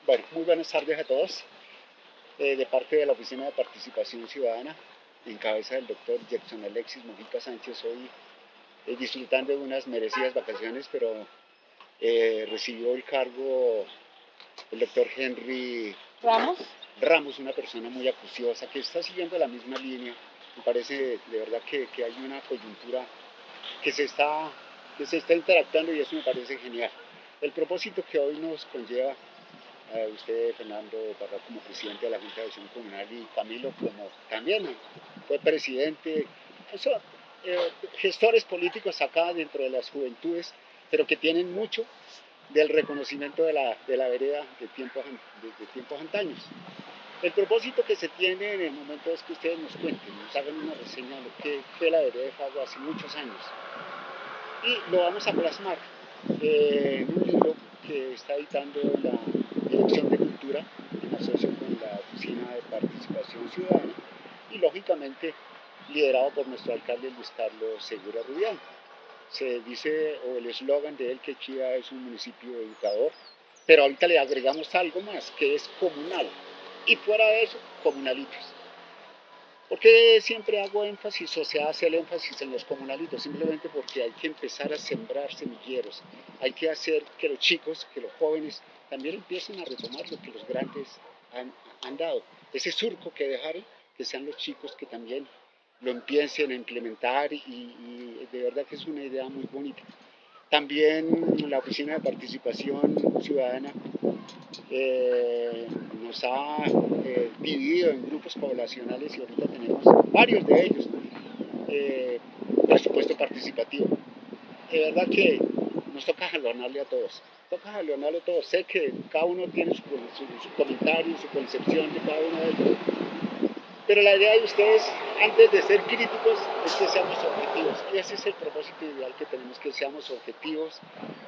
Bueno, muy buenas tardes a todos. De parte de la Oficina de Participación Ciudadana, en cabeza del doctor Jackson Alexis Mojica Sánchez, hoy disfrutando de unas merecidas vacaciones, pero recibió el cargo el doctor Henry Ramos. Ramos, una persona muy acuciosa que está siguiendo la misma línea. Me parece de verdad que hay una coyuntura que se está interactuando y eso me parece genial. El propósito que hoy nos conlleva a usted, Fernando Parra, como presidente de la Junta de Acción Comunal, y Camilo como también fue presidente, eso, gestores políticos acá dentro de las juventudes, pero que tienen mucho del reconocimiento de la vereda de tiempos antaños. El propósito que se tiene en el momento es que ustedes nos cuenten, nos hagan una reseña de lo que fue la vereda de Fago hace muchos años. Y lo vamos a plasmar en un libro que está editando la Dirección de Cultura en asociación con la Oficina de Participación Ciudadana y lógicamente liderado por nuestro alcalde Luis Carlos Segura Rubián. Se dice, o el eslogan de él, que Chía es un municipio educador, pero ahorita le agregamos algo más, que es comunal, y fuera de eso, comunalitos. ¿Por qué siempre hago énfasis o se hace el énfasis en los comunalitos? Simplemente porque hay que empezar a sembrar semilleros, hay que hacer que los chicos, que los jóvenes también empiecen a retomar lo que los grandes han dado. Ese surco que dejaron, que sean los chicos que también lo empiecen a implementar y de verdad que es una idea muy bonita. También la Oficina de Participación Ciudadana nos ha dividido en grupos poblacionales y ahorita tenemos varios de ellos, eh, presupuesto participativo. De verdad que nos toca jalonarle a todos. Toca jalonarle a todos. Sé que cada uno tiene su comentario, su concepción de cada uno de ellos. Pero la idea de ustedes, antes de ser críticos, es que seamos objetivos. Y ese es el propósito ideal que tenemos, que seamos objetivos,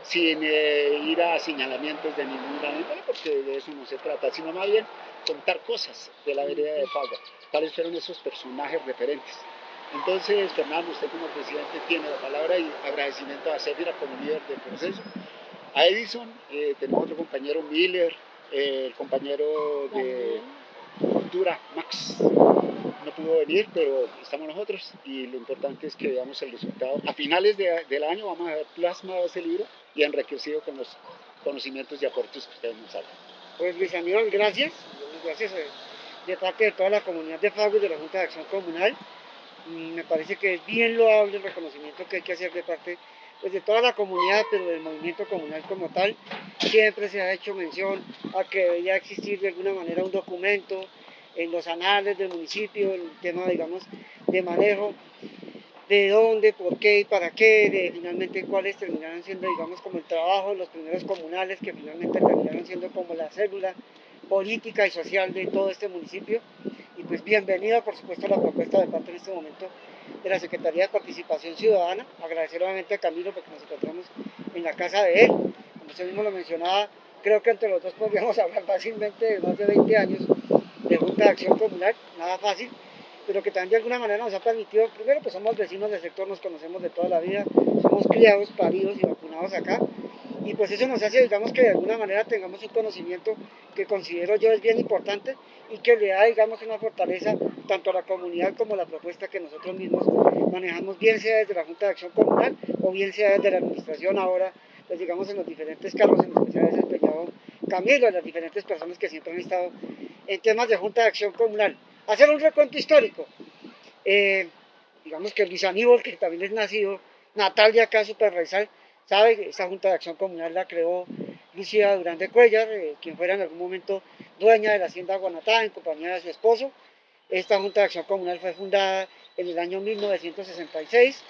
sin ir a señalamientos de ninguna manera, porque de eso no se trata, sino más bien contar cosas de la vereda de Fago, cuáles fueron esos personajes referentes. Entonces, Fernando, usted como presidente tiene la palabra y agradecimiento a Sefira como líder del proceso. A Edison, tenemos otro compañero Miller, el compañero de Cultura, Max, no pudo venir, pero estamos nosotros y lo importante es que veamos el resultado. A finales del año vamos a ver plasmado ese libro y enriquecido con los conocimientos y aportes que ustedes nos hagan. Pues Luis Aníbal, gracias de parte de toda la comunidad de Fago y de la Junta de Acción Comunal. Me parece que es bien loable el reconocimiento que hay que hacer de parte pues, de toda la comunidad, pero del movimiento comunal como tal. Siempre se ha hecho mención a que debería existir de alguna manera un documento en los anales del municipio, el tema, digamos, de manejo, de dónde, por qué y para qué, de finalmente cuáles terminarán siendo, digamos, como el trabajo de los primeros comunales, que finalmente terminaron siendo como la célula política y social de todo este municipio. Y pues bienvenida, por supuesto, a la propuesta de parte en este momento de la Secretaría de Participación Ciudadana. Agradecer nuevamente a Camilo porque nos encontramos en la casa de él. Como usted mismo lo mencionaba, creo que entre los dos podríamos hablar fácilmente de más de 20 años de Junta de Acción Comunal, nada fácil, pero que también de alguna manera nos ha permitido, primero pues somos vecinos del sector, nos conocemos de toda la vida, somos criados, paridos y vacunados acá, y pues eso nos hace, digamos, que de alguna manera tengamos un conocimiento que considero yo es bien importante y que le da, digamos, una fortaleza tanto a la comunidad como a la propuesta que nosotros mismos manejamos, bien sea desde la Junta de Acción Comunal o bien sea desde la administración ahora, pues digamos en los diferentes cargos, en especial desempeñado Camilo, las diferentes personas que siempre han estado en temas de Junta de Acción Comunal. Hacer un recuento histórico. Digamos que Luis Aníbal, que también es nacido, natal de acá, Superraizal, sabe que esta Junta de Acción Comunal la creó Lucía Durán de Cuellar, quien fuera en algún momento dueña de la hacienda Guanatá en compañía de su esposo. Esta Junta de Acción Comunal fue fundada en el año 1966,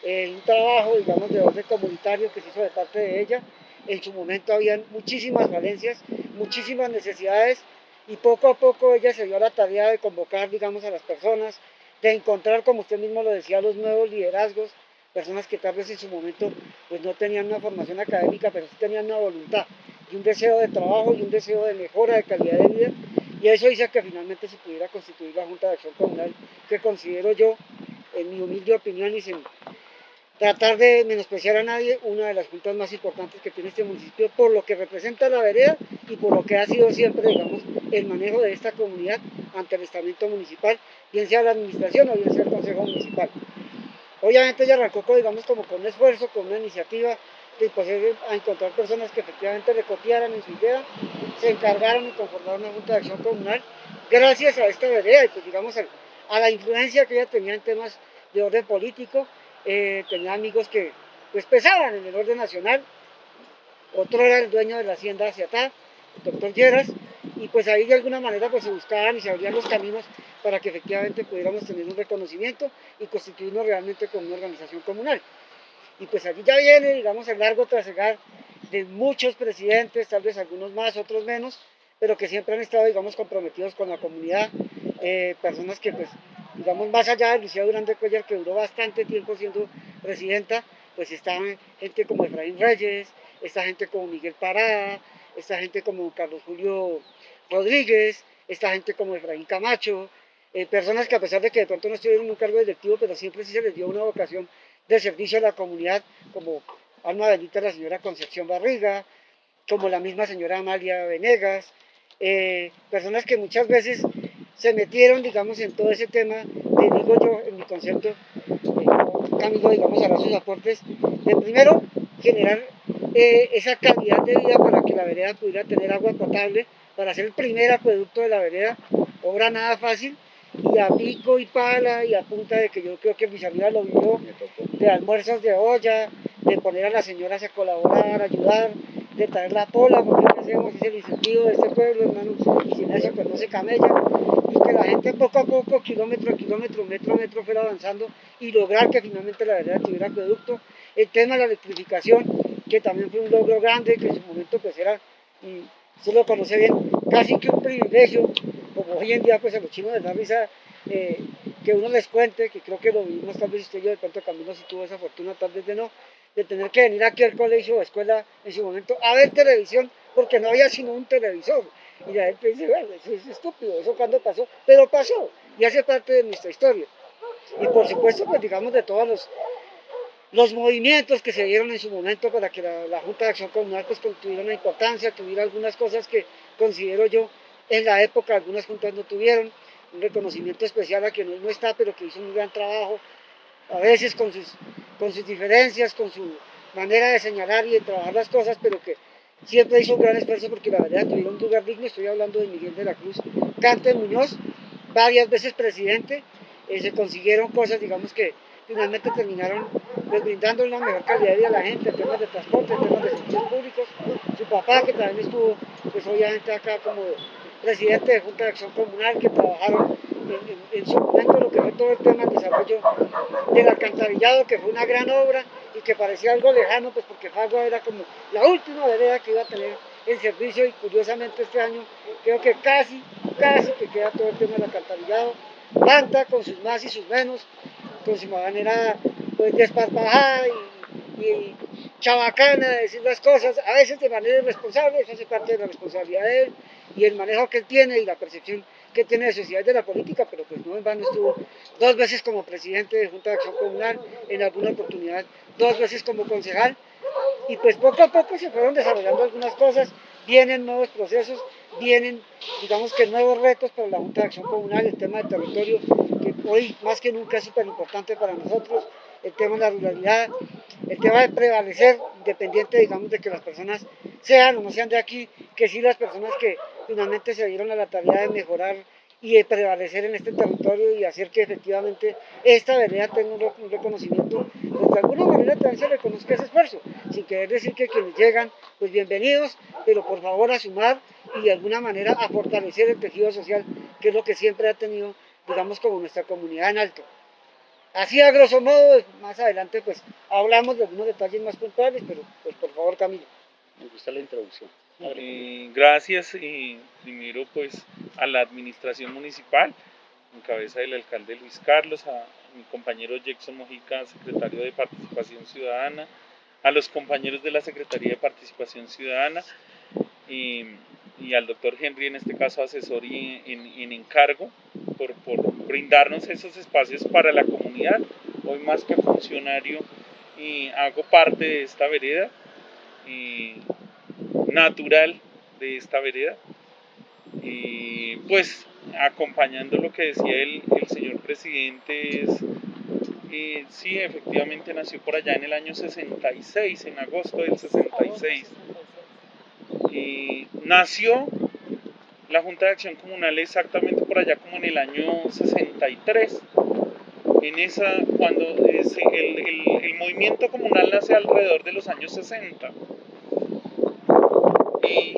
un trabajo, digamos, de orden comunitario que se hizo de parte de ella. En su momento habían muchísimas falencias, muchísimas necesidades, y poco a poco ella se dio a la tarea de convocar, digamos, a las personas, de encontrar, como usted mismo lo decía, los nuevos liderazgos, personas que tal vez en su momento pues no tenían una formación académica, pero sí tenían una voluntad y un deseo de trabajo y un deseo de mejora de calidad de vida, y eso hizo que finalmente se pudiera constituir la Junta de Acción Comunal, que considero yo, en mi humilde opinión y sin tratar de menospreciar a nadie, una de las juntas más importantes que tiene este municipio por lo que representa la vereda y por lo que ha sido siempre, digamos, el manejo de esta comunidad ante el estamento municipal, bien sea la administración o bien sea el consejo municipal. Obviamente ella arrancó, digamos, como con un esfuerzo, con una iniciativa de poder a encontrar personas que efectivamente le copiaran en su idea, se encargaron de conformar una junta de acción comunal gracias a esta vereda y pues digamos a la influencia que ella tenía en temas de orden político, tenía amigos que pues pesaban en el orden nacional, otro era el dueño de la hacienda hacia acá, el doctor Lleras, y pues ahí de alguna manera pues se buscaban y se abrían los caminos para que efectivamente pudiéramos tener un reconocimiento y constituirnos realmente como una organización comunal. Y pues allí ya viene, digamos, el largo trasegar de muchos presidentes, tal vez algunos más, otros menos, pero que siempre han estado, digamos, comprometidos con la comunidad, personas que pues, digamos, más allá de Lucía Durán de Cuellar, que duró bastante tiempo siendo presidenta, pues estaban gente como Efraín Reyes, esta gente como Miguel Parada, esta gente como Carlos Julio Rodríguez, esta gente como Efraín Camacho, personas que a pesar de que de pronto no estuvieron en un cargo directivo, pero siempre sí se les dio una vocación de servicio a la comunidad, como alma bendita la señora Concepción Barriga, como la misma señora Amalia Venegas, personas que muchas veces se metieron, digamos, en todo ese tema, te digo yo, en mi concepto, Camilo, digamos, hará sus aportes, de primero generar esa calidad de vida para que la vereda pudiera tener agua potable, para ser el primer acueducto de la vereda, obra nada fácil, y a pico y pala y a punta de que yo creo que Luis lo vivió, de almuerzos de olla, de poner a las señoras a colaborar, a ayudar, de traer la pola, porque lo que hacemos es el incentivo de este pueblo, hermanos, y sin eso pues no se camella, y que la gente poco a poco, kilómetro a kilómetro, metro a metro fuera avanzando y lograr que finalmente la vereda tuviera acueducto. El tema de la electrificación, que también fue un logro grande, que en su momento pues era, y usted lo conoce bien, casi que un privilegio, como hoy en día pues a los chinos les da risa que uno les cuente, que creo que lo vimos tal vez usted y yo de pronto Camilo si tuvo esa fortuna, tal vez de no, de tener que venir aquí al colegio o escuela en su momento a ver televisión, porque no había sino un televisor. Y la gente dice, bueno, eso es estúpido, eso cuando pasó, pero pasó y hace parte de nuestra historia. Y por supuesto, pues digamos de todos los movimientos que se dieron en su momento para que la Junta de Acción Comunal pues tuviera una importancia, tuviera algunas cosas que considero yo en la época algunas juntas no tuvieron, un reconocimiento especial a quien hoy no está, pero que hizo un gran trabajo, a veces con sus diferencias, con su manera de señalar y de trabajar las cosas, pero que siempre hizo un gran esfuerzo porque la verdad tuviera un lugar digno. Estoy hablando de Miguel de la Cruz Cante Muñoz, varias veces presidente, se consiguieron cosas, digamos que finalmente terminaron pues, brindando una mejor calidad de vida a la gente en temas de transporte, en temas de servicios públicos. Su papá, que también estuvo, pues obviamente acá como presidente de Junta de Acción Comunal, que trabajaron en su momento lo que fue todo el tema del desarrollo del alcantarillado, que fue una gran obra y que parecía algo lejano, pues porque Fagua era como la última vereda que iba a tener en servicio y curiosamente este año creo que casi que queda todo el tema del alcantarillado. Manta con sus más y sus menos, con su manera pues desparpajada y chabacana de decir las cosas, a veces de manera irresponsable, eso hace parte de la responsabilidad de él y el manejo que él tiene y la percepción que tiene de sociedad de la política, pero pues no en vano estuvo 2 veces como presidente de Junta de Acción Comunal, en alguna oportunidad 2 veces como concejal, y pues poco a poco se fueron desarrollando algunas cosas, vienen nuevos procesos, vienen digamos que nuevos retos para la Junta de Acción Comunal, el tema del territorio, que hoy más que nunca es súper importante para nosotros, el tema de la ruralidad, el tema de prevalecer, independiente digamos de que las personas sean o no sean de aquí, que sí las personas que finalmente se dieron a la tarea de mejorar y de prevalecer en este territorio y hacer que efectivamente esta vereda tenga un reconocimiento, pues de alguna manera también se reconozca ese esfuerzo, sin querer decir que quienes llegan, pues bienvenidos, pero por favor a sumar y de alguna manera a fortalecer el tejido social, que es lo que siempre ha tenido, digamos, como nuestra comunidad en alto. Así a grosso modo, más adelante pues hablamos de algunos detalles más puntuales, pero pues por favor Camilo. Me gusta la introducción. Gracias primero pues a la administración municipal, en cabeza del alcalde Luis Carlos, a mi compañero Jackson Mojica, secretario de Participación Ciudadana, a los compañeros de la Secretaría de Participación Ciudadana y al doctor Henry, en este caso asesor y en encargo, por brindarnos esos espacios para la comunidad. Hoy más que funcionario y hago parte de esta vereda natural de esta vereda y pues acompañando lo que decía el señor presidente es sí, efectivamente nació por allá en el año 66, en agosto del 66. Y nació la Junta de Acción Comunal exactamente por allá como en el año 63. En esa, cuando el movimiento comunal nace alrededor de los años 60.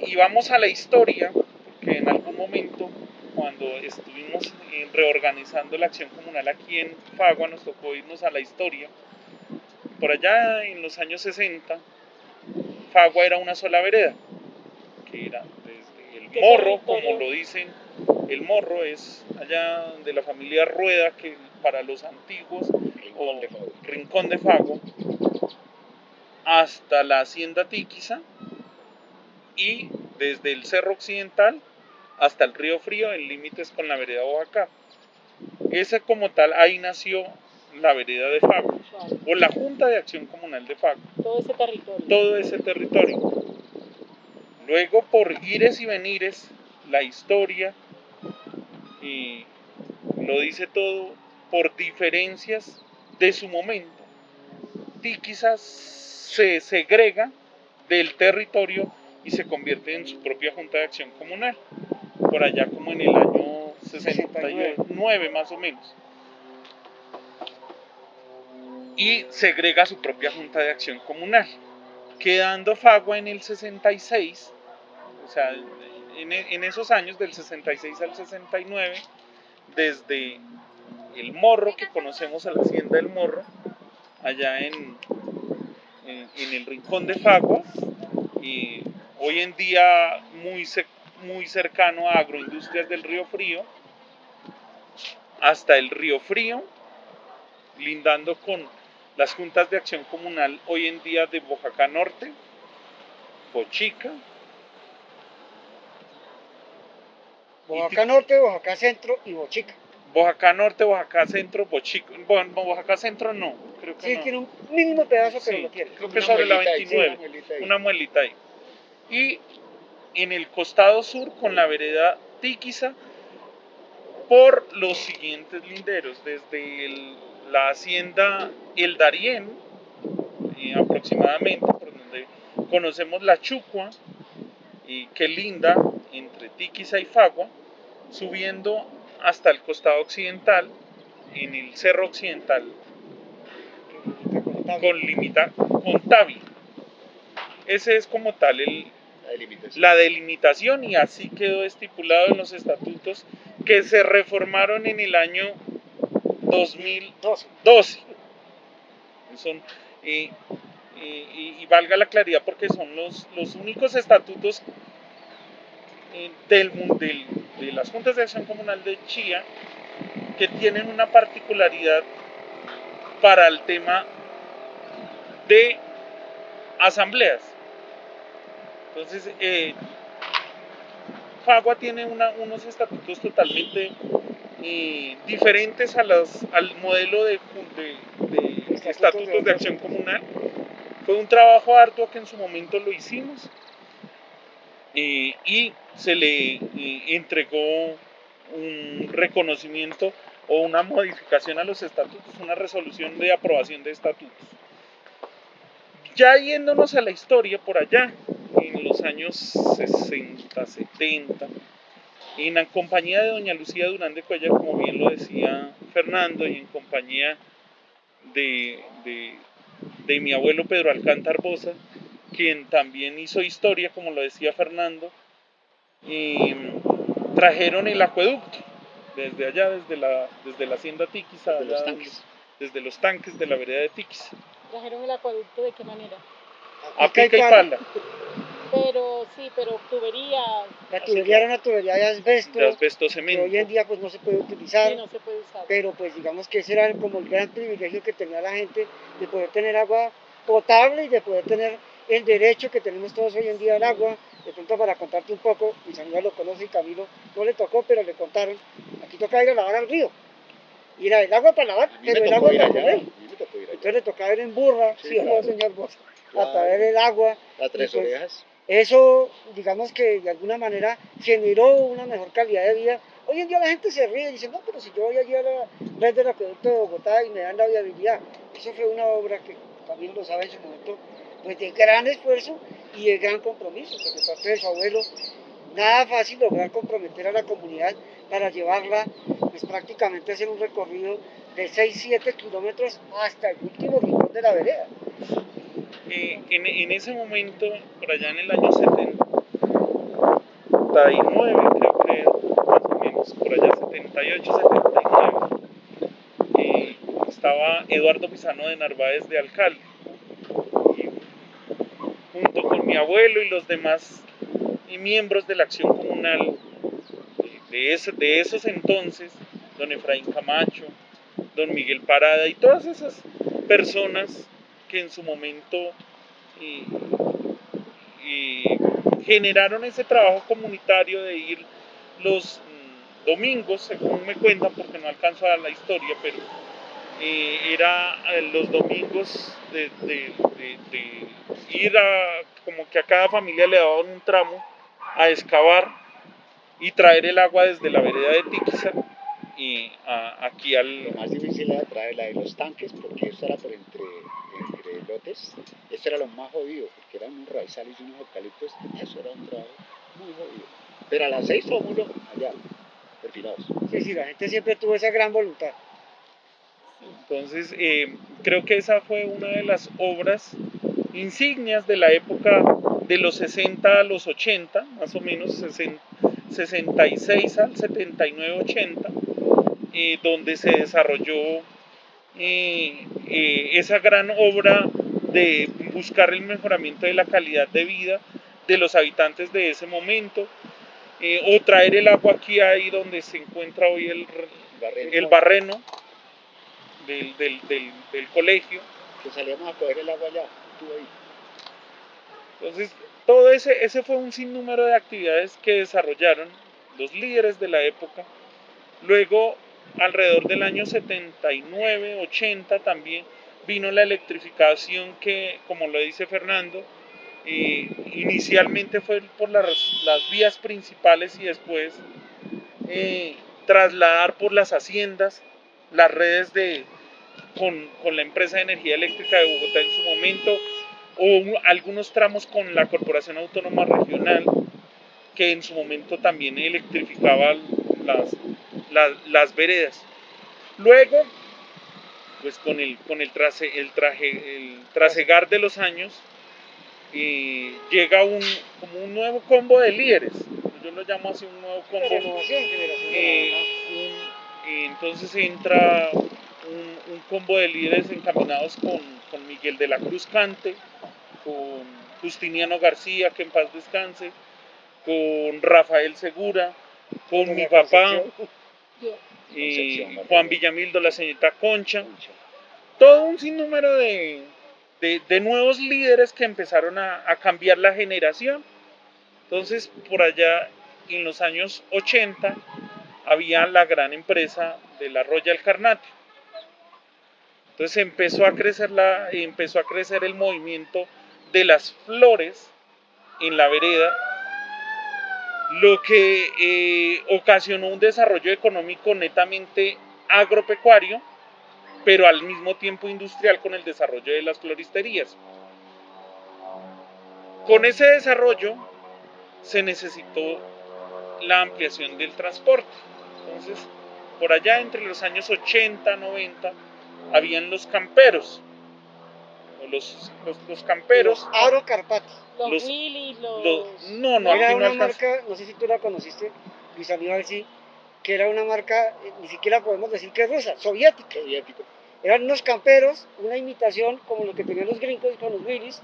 Y vamos a la historia, porque en algún momento, cuando estuvimos reorganizando la acción comunal aquí en Fagua, nos tocó irnos a la historia. Por allá en los años 60, Fagua era una sola vereda, que era desde el Morro, como lo dicen, el Morro es allá de la familia Rueda, que para los antiguos, o Rincón de Fagua, hasta la hacienda Tiquiza, y desde el Cerro Occidental hasta el Río Frío, en límites con la vereda Boyacá. Ese como tal, ahí nació la vereda de Fagua, o la Junta de Acción Comunal de Fagua. Todo ese territorio. Todo ese territorio. Luego, por ires y venires, la historia y lo dice todo, por diferencias de su momento, Tiquiza se segrega del territorio y se convierte en su propia Junta de Acción Comunal, por allá como en el año 69 más o menos. Y segrega su propia Junta de Acción Comunal, quedando Fagua en el 66, o sea, en esos años del 66 al 69, desde el Morro, que conocemos a la hacienda del Morro, allá en el rincón de Fagua, y hoy en día muy cercano a Agroindustrias del Río Frío, hasta el Río Frío, lindando con las juntas de acción comunal hoy en día de Boyacá Norte, Bochica, Boyacá Norte, Boyacá Centro y Bochica. Boyacá Norte, Boyacá Centro, Bochica. Bueno, Boyacá Centro no, creo que Sí, no. tiene un mínimo pedazo, pero Sí, lo tiene. creo que sobre la 29, una muelita ahí. Y en el costado sur con la vereda Tiquiza por los siguientes linderos, desde la hacienda El Darién, aproximadamente, por donde conocemos la Chucua, que linda entre Tiquiza y Fagua, subiendo hasta el costado occidental, en el cerro occidental, con Tavi. Ese es como tal la delimitación, y así quedó estipulado en los estatutos que se reformaron en el año 2012. Son, y valga la claridad porque son los únicos estatutos de las Juntas de Acción Comunal de Chía que tienen una particularidad para el tema de asambleas. Entonces, Fagua tiene unos estatutos totalmente diferentes al modelo de estatutos de acción comunal. Fue un trabajo arduo que en su momento lo hicimos y se le entregó un reconocimiento o una modificación a los estatutos, una resolución de aprobación de estatutos. Ya yéndonos a la historia por allá, en los años 60, 70, en la compañía de doña Lucía Durán de Cuellar, como bien lo decía Fernando, y en compañía de mi abuelo Pedro Alcántar Boza, quien también hizo historia, como lo decía Fernando, trajeron el acueducto desde allá, desde la hacienda Tiquiza, desde los tanques de la vereda de Tiquiza. ¿Trajeron el acueducto de qué manera? A pica y pala. Pero tuberías. La tubería era una tubería de asbesto cemento. Que hoy en día pues no se puede utilizar. Sí, no se puede usar. Pero pues digamos que ese era como el gran privilegio que tenía la gente de poder tener agua potable y de poder tener el derecho que tenemos todos hoy en día al agua. De pronto, para contarte un poco, mi señora lo conoce y Camilo no le tocó, pero le contaron, aquí toca ir a lavar al río. Y era el agua para lavar, pero el agua para comer. Entonces entonces le tocaba ir en burra, Sí, ¿sí o no, claro. señor Bozo? A Claro. traer el agua. A Tres Y pues, Orejas. eso, digamos que de alguna manera generó una mejor calidad de vida. Hoy en día la gente se ríe y dice, no, pero si yo voy allí a la red del acueducto de Bogotá y me dan la viabilidad. Eso fue una obra que también lo sabe en su momento, pues de gran esfuerzo y de gran compromiso, porque parte de su abuelo, nada fácil lograr comprometer a la comunidad para llevarla, pues prácticamente hacer un recorrido de 6-7 kilómetros hasta el último rincón de la vereda. En ese momento, por allá en el año 79, creo, más o menos, por allá 78, 79, estaba Eduardo Pisano de Narváez de alcalde. Y junto con mi abuelo y los demás miembros de la acción comunal de esos entonces, don Efraín Camacho, don Miguel Parada y todas esas personas que en su momento eh, generaron ese trabajo comunitario de ir los domingos, según me cuentan, porque no alcanzo a dar la historia, pero era los domingos de ir a, como que a cada familia le daban un tramo a excavar y traer el agua desde la vereda de Tiquiza y aquí Lo más difícil era traerla de los tanques, porque esto era por entre lotes. Esto era lo más jodido, porque eran unos raizales y unos eucaliptos. Eso era un trabajo muy jodido. Pero a las 6 todo el mundo allá, perfilados. Sí, la gente siempre tuvo esa gran voluntad. Entonces, creo que esa fue una de las obras insignias de la época de los 60 a los 80, más o menos 66 al 79, 80, donde se desarrolló esa gran obra de buscar el mejoramiento de la calidad de vida de los habitantes de ese momento, o traer el agua aquí ahí donde se encuentra hoy el barreno del colegio. Que salíamos a coger el agua allá, estuvo ahí. Entonces, todo ese fue un sinnúmero de actividades que desarrollaron los líderes de la época. Luego, alrededor del año 79, 80 también vino la electrificación que, como lo dice Fernando, inicialmente fue por las vías principales y después trasladar por las haciendas las redes con la empresa de energía eléctrica de Bogotá en su momento, o algunos tramos con la Corporación Autónoma Regional, que en su momento también electrificaba las veredas. Luego, pues con el trasegar de los años, llega como un nuevo combo de líderes. Yo lo llamo así, un nuevo combo. Entonces entra un combo de líderes encaminados con Miguel de la Cruz Cante, con Justiniano García, que en paz descanse, con Rafael Segura, con mi papá, Juan Villamildo, la señorita Concha, todo un sinnúmero de nuevos líderes que empezaron a cambiar la generación. Entonces, por allá en los años 80 había la gran empresa de la Royal Carnation. Entonces empezó a crecer el movimiento de las flores en la vereda, lo que ocasionó un desarrollo económico netamente agropecuario, pero al mismo tiempo industrial con el desarrollo de las floristerías. Con ese desarrollo se necesitó la ampliación del transporte. Entonces, por allá entre los años 80, 90, habían los camperos. Los camperos. Los Aro Carpathia. Los Willy, No, Era aquí no una alcanza. marca, no sé si tú la conociste, Luis Aníbal, sí, que era una marca, ni siquiera podemos decir que es rusa, soviética. Eran unos camperos, una imitación como lo que tenían los gringos con los Willys,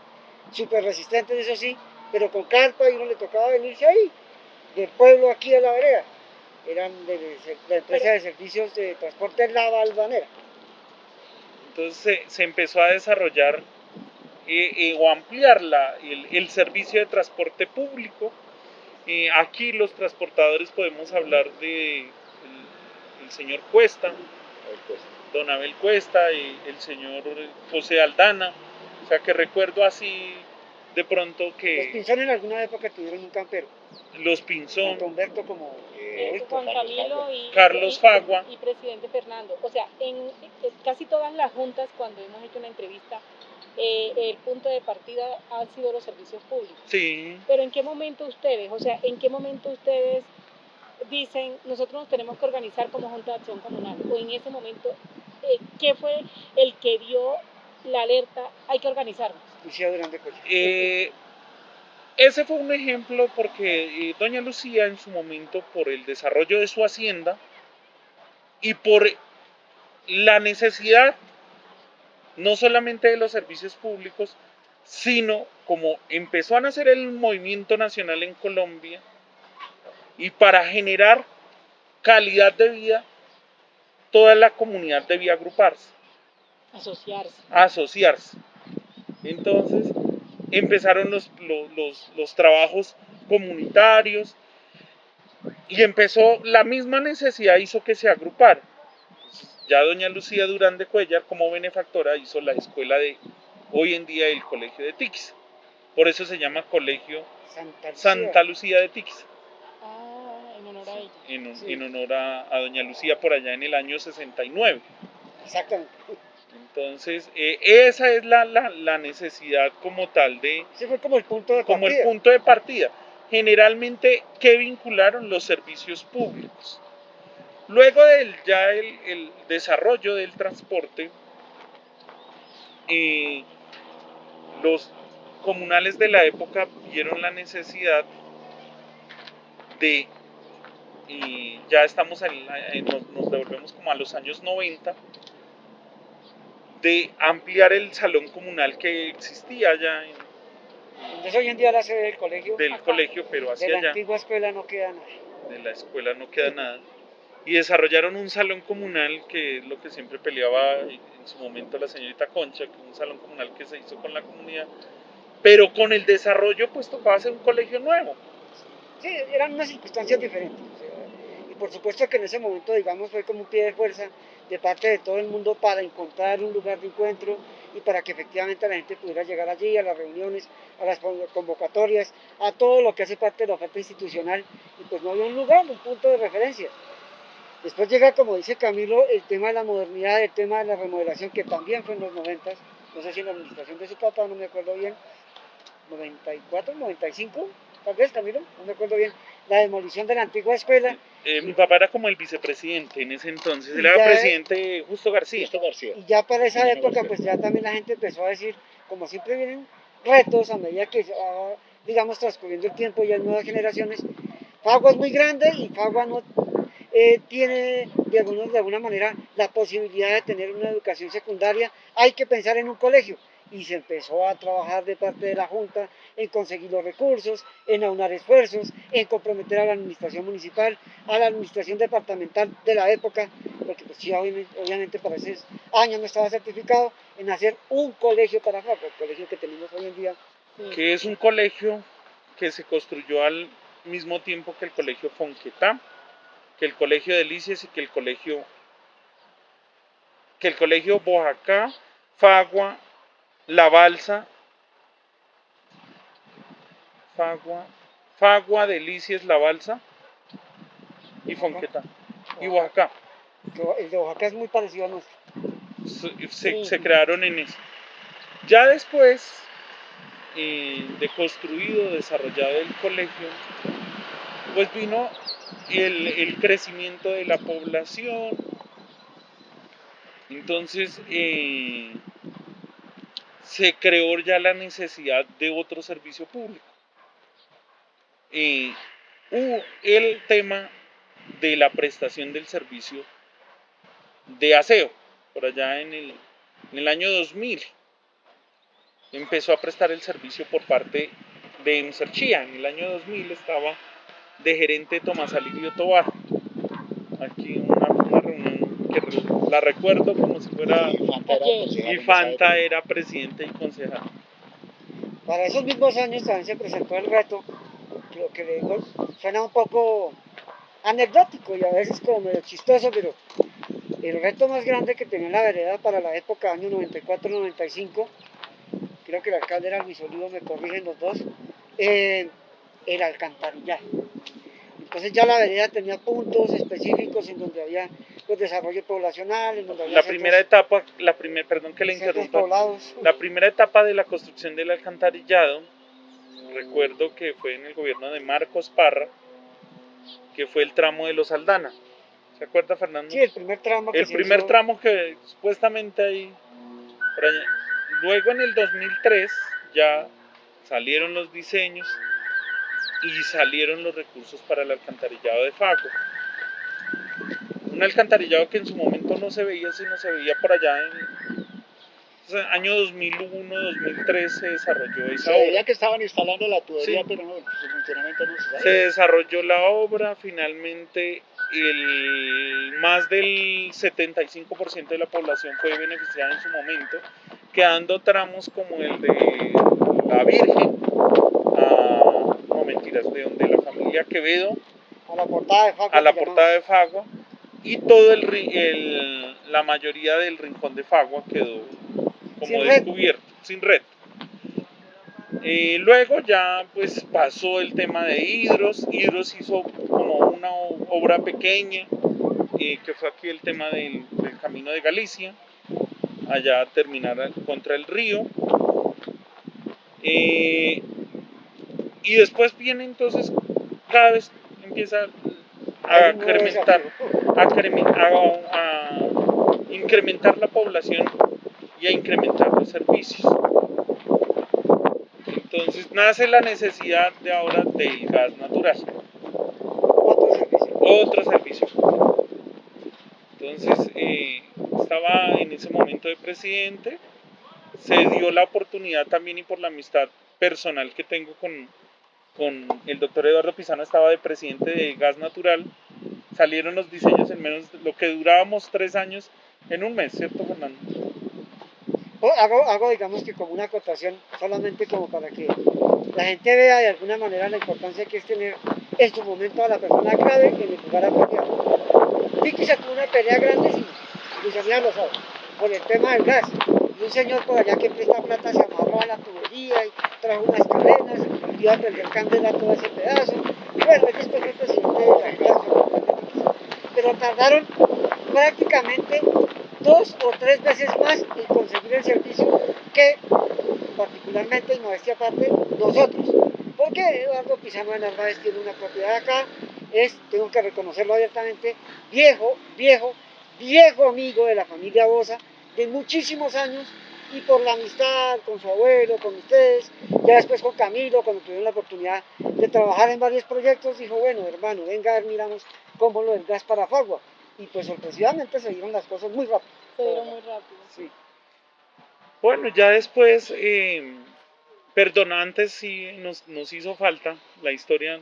súper resistentes, eso sí, pero con carpa, y uno le tocaba venirse ahí, del pueblo aquí a la vereda. Eran de la empresa de servicios de transporte La Balvanera. Entonces se empezó a desarrollar o ampliar el servicio de transporte público. Aquí los transportadores podemos hablar de el señor Cuesta, don Abel Cuesta y el señor José Aldana. O sea, que recuerdo así de pronto Los que Pinzón en alguna época tuvieron un campero, los Pinzón, tanto Humberto como Juan Camilo y, Carlos Fagua. y presidente Fernando. O sea, en casi todas las juntas, cuando hemos hecho una entrevista, el punto de partida han sido los servicios públicos. Sí, Pero ¿en qué momento ustedes, o sea, en qué momento ustedes dicen, nosotros nos tenemos que organizar como Junta de Acción Comunal? O en ese momento, ¿qué fue el que dio la alerta? Hay que organizarnos. Lucía Durán de Cuellar. ese fue un ejemplo porque doña Lucía en su momento, por el desarrollo de su hacienda y por la necesidad no solamente de los servicios públicos, sino como empezó a nacer el movimiento nacional en Colombia y para generar calidad de vida, toda la comunidad debía agruparse, asociarse. Entonces empezaron los trabajos comunitarios y empezó, la misma necesidad hizo que se agrupara. Ya doña Lucía Durán de Cuellar, como benefactora, hizo la escuela de hoy en día el colegio de Tiquis. Por eso se llama Colegio Santa Lucía de Tiquis. Ah, en honor a ella. En honor a doña Lucía por allá en el año 69. Exactamente. Entonces, esa es la necesidad como tal de... Ese fue como el punto de partida. Como el punto de partida. Generalmente, ¿qué vincularon? Los servicios públicos. Luego del ya el desarrollo del transporte, los comunales de la época vieron la necesidad de, y ya estamos nos devolvemos como a los años 90, de ampliar el salón comunal que existía ya Entonces hoy en día la sede del colegio, del colegio, pero de hacia la allá, antigua escuela no queda nada. de la escuela no queda nada. Y desarrollaron un salón comunal, que es lo que siempre peleaba en su momento la señorita Concha, que un salón comunal que se hizo con la comunidad, pero con el desarrollo pues tocaba hacer un colegio nuevo. Sí, eran unas circunstancias diferentes. O sea, y por supuesto que en ese momento, digamos, fue como un pie de fuerza de parte de todo el mundo para encontrar un lugar de encuentro y para que efectivamente la gente pudiera llegar allí, a las reuniones, a las convocatorias, a todo lo que hace parte de la oferta institucional, y pues no había un lugar, un punto de referencia. Después llega, como dice Camilo, el tema de la modernidad, el tema de la remodelación, que también fue en los 90, no sé si en la administración de su papá, no me acuerdo bien, 94, 95, tal vez, Camilo, no me acuerdo bien, la demolición de la antigua escuela. Mi papá era como el vicepresidente en ese entonces, él Y era ya- presidente Justo García. Y ya para esa Mariano época, García. pues ya también la gente empezó a decir, como siempre vienen retos a medida que va, digamos, transcurriendo el tiempo y hay nuevas generaciones, Fagua es muy grande y Fagua no tiene de alguna manera la posibilidad de tener una educación secundaria, hay que pensar en un colegio. Y se empezó a trabajar de parte de la Junta en conseguir los recursos, en aunar esfuerzos, en comprometer a la administración municipal, a la administración departamental de la época, porque pues sí, obviamente para esos años no estaba certificado, en hacer un colegio para Fagua, el colegio que tenemos hoy en día. Que es un colegio que se construyó al mismo tiempo que el colegio Fonquetá, que el colegio Delicias y que el colegio Boyacá, Fagua, La Balsa, Fagua, Delicias, La Balsa y Fonquetá y Boyacá. El de Oaxaca es muy parecido a nuestro. Se crearon en eso. Ya después de construido, desarrollado el colegio, pues vino el crecimiento de la población. Entonces se creó ya la necesidad de otro servicio público. Hubo el tema de la prestación del servicio de aseo, por allá en el año 2000. Empezó a prestar el servicio por parte de Emserchía. En el año 2000 estaba de gerente Tomás Alirio Tobar. Aquí una reunión que la recuerdo como si fuera... Y Fanta era presidente y concejal. Para esos mismos años también se presentó el reto, lo que le digo suena un poco anecdótico y a veces como medio chistoso, pero El reto más grande que tenía la vereda para la época, año 94-95, creo que el alcalde era Luis Olivo, me corrigen los dos, el alcantarillaje. Entonces ya la vereda tenía puntos específicos en donde había pues, desarrollo poblacional, en donde había La primera etapa, perdón que le centros interrumpa, poblados. la primera etapa de la construcción del alcantarillado, recuerdo que fue en el gobierno de Marcos Parra, que fue el tramo de los Aldana. ¿Se acuerda, Fernando? Sí, el primer tramo que El se primer hizo. tramo que supuestamente ahí, por allá. Luego en el 2003 ya salieron los diseños y salieron los recursos para el alcantarillado de Fago. Un alcantarillado que en su momento no se veía, sino se veía por allá en año 2001, 2003 se desarrolló esa Se veía obra. que estaban instalando la tubería, Sí. pero no, su funcionamiento no se sabe. Se desarrolló la obra, finalmente más del 75% de la población fue beneficiada en su momento, quedando tramos como el de La Virgen, no mentiras, de donde la familia Quevedo, A la portada de Fago. a la portada de Fagua, y todo la mayoría del rincón de Fagua quedó como Sin descubierto, sin red. Luego ya pues pasó el tema de Hidros hizo como una obra pequeña, que fue aquí el tema del camino de Galicia, allá terminar contra el río, y después viene entonces, cada vez empieza a incrementar la población y a incrementar los servicios. Entonces nace la necesidad de ahora del gas natural. Otro servicio. Entonces estaba en ese momento de presidente, se dio la oportunidad también y por la amistad personal que tengo con el doctor Eduardo Pisano, estaba de presidente de Gas Natural, salieron los diseños en menos de lo que durábamos 3 años en un mes, ¿cierto, Fernando? Hago digamos que como una acotación solamente como para que la gente vea de alguna manera la importancia que es tener en su momento a la persona clave en el lugar apropiado. Vicky sacó una pelea grandísima, Luis Amiga lo sabe, por el tema del gas. Y un señor por allá que presta plata se amarró a la tubería y trajo unas cadenas, y iba a perder candela todo ese pedazo. Y bueno, él después fue presidente de la casa, pero tardaron prácticamente 2 o 3 veces más en conseguir el servicio que particularmente, y modestia aparte, nosotros. Porque Eduardo Pisano de Narváez tiene una propiedad acá, tengo que reconocerlo abiertamente, viejo amigo de la familia Bosa, de muchísimos años, y por la amistad con su abuelo, con ustedes, ya después con Camilo, cuando tuvieron la oportunidad de trabajar en varios proyectos, dijo, bueno, hermano, venga a ver, miramos cómo lo del gas para Fagua. Y pues sorpresivamente se dieron las cosas muy rápido. Se dieron muy rápido. Sí. Bueno, ya después, antes sí nos hizo falta la historia